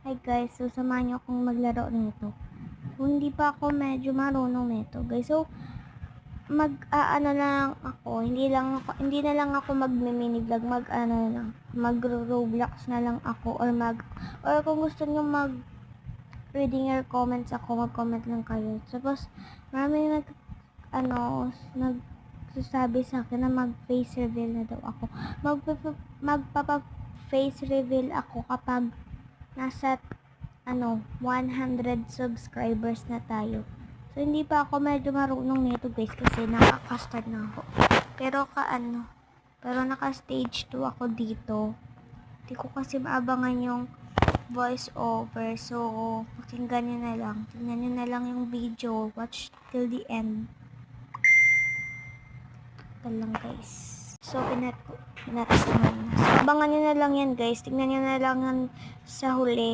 Hi guys, so samahan niyo akong maglaro nito. Kung hindi pa ako medyo marunong nito, guys. So mag-aano lang ako, hindi na lang ako mag-mini vlog, mag-Roblox na lang ako or kung gusto niyo reading your comments ako, mag-comment lang kayo. Tapos maraming nagsasabi sa akin na mag-face reveal na daw ako. Magpapa-face reveal ako kapag nasa 100 subscribers na tayo. So hindi pa ako medyo marunong nito guys kasi nakaka-start na ako. Pero naka stage 2 ako dito. Hindi ko kasi maabangan yung voice over. So pakinggan nyo na lang. Tingnan nyo na lang yung video. Watch till the end. Ito lang guys. So pinatas naman na. So abangan nyo na lang yan guys. Tingnan nyo na lang yan sa huli.